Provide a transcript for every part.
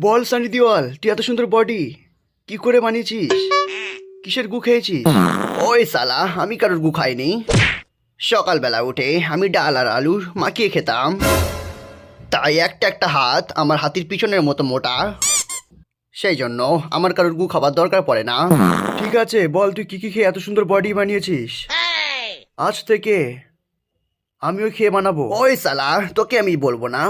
বল সানি দেওয়াল, তুই এত সুন্দর বডি কি করে বানিয়েছিস? কিসের গু খেয়েছিস? ওই সালা, আমি কারোর গু খাইনি। সকালবেলা উঠে আমি ডাল আর আলুর মাখিয়ে খেতাম, তাই একটা একটা হাত আমার হাতির পিছনের মতো মোটা, সেই জন্য আমার কারোর গু খাবার দরকার পড়ে না। ঠিক আছে, বল তুই কি কি খেয়ে এত সুন্দর বডি বানিয়েছিস? আজ থেকে আমিও খেয়ে বানাবো। ওই সালা, তোকে আমি বলবো না।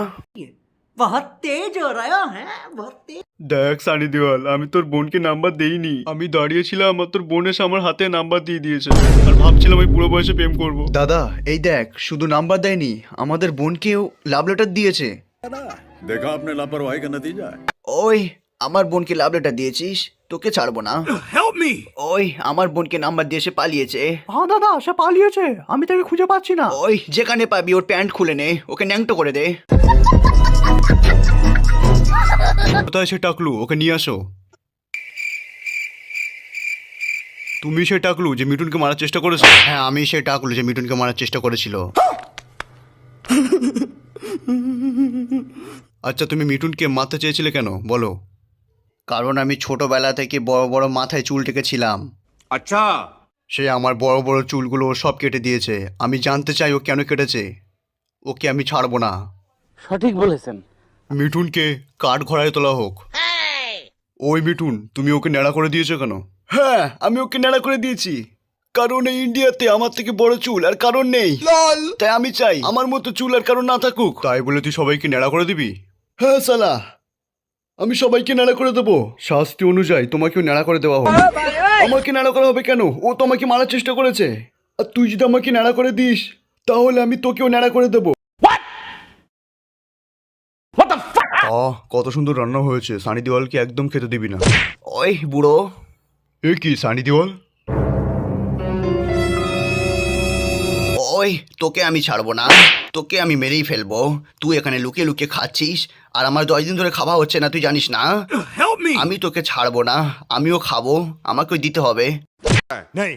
बहुत तेज हो रहा है बहुत तेज। দেখ সানি দেওয়াল, আমি তোর বোনকে নাম্বার দেইনি। আমি দাঁড়িয়েছিলাম আর তোর বোন এসে আমার হাতে নাম্বার দিয়ে দিয়েছে, আর ভাবছিলাম ওই বুড়ো বয়সে প্রেম করব। দাদা এই দেখ, শুধু নাম্বার দেয়নি, আমাদের বোনকেও লাভ লেটার দিয়েছে। देखा आपने लापरवाही का नतीजा है। ওই আমার বোনকে লাভ লেটার দিয়েছিস, তোকে ছাড়বো না। ওই আমার বোনকে নাম্বার দিয়ে সে পালিয়েছে। হ্যাঁ দাদা, সে পালিয়েছে, আমি তাকে খুঁজে পাচ্ছি না। ওই যেখানে পাবি ওর প্যান্ট খুলে নে, ওকে ন্যাংটো করে দে। কোথায় সে টাকলু? ওকে নিয়ে আসো। তুমি সে টাকলু যে মিঠুনকে মারার চেষ্টা করেছো? হ্যাঁ, আমি সে টাকলু যে মিঠুনকে মারার চেষ্টা করেছিল। আচ্ছা, তুমি মিঠুনকে মারতে চেয়েছিলে কেন বলো? কারণ আমি ছোটবেলা থেকে বড় বড় মাথায় চুল টেকেছিলাম। अच्छा, সে আমার বড় বড় চুলগুলো সব কেটে দিয়েছে। আমি জানতে চাই ও কেন কেটেছে। ওকে আমি ছাড়বো না। সঠিক বলেছেন। মিঠুনকে কাঠ ঘোড়ায় তোলা হোক। ওই মিঠুন, তুমি ওকে ন্যাড়া করে দিয়েছো কেন? হ্যাঁ, আমি ওকে ন্যাড়া করে দিয়েছি, কারণ এই ইন্ডিয়াতে আমার থেকে বড় চুল আর কারণ নেই। তাই আমি চাই আমার মতো চুল আর কারণ না থাকুক। তাই বলে তুই সবাইকে ন্যাড়া করে দিবি? হ্যাঁ সালা, আমি সবাইকে ন্যাড়া করে দেবো। শাস্তি অনুযায়ী তোমাকেও ন্যাড়া করে দেওয়া হবে। আমাকে ন্যাড়া করা হবে কেন? ও তো আমাকে মারার চেষ্টা করেছে। আর তুই যদি আমাকে ন্যাড়া করে দিস, তাহলে আমি তোকেও ন্যাড়া করে দেবো। কত সুন্দর রান্না হয়েছে, সানি দেওয়ালকে একদম খেতে দিবি না। ওই বুড়ো, এ কি সানি দেওয়াল? ওই তোকে আমি ছাড়বো না, তোকে আমি মেরেই ফেলবো। তুই এখানে লুকিয়ে লুকিয়ে খাচ্ছিস, আর আমার 10 দিন ধরে খাওয়া হচ্ছে না, তুই জানিস না? আমি তোকে ছাড়বো না, আমিও খাবো, আমাকেও দিতে হবে। नहीं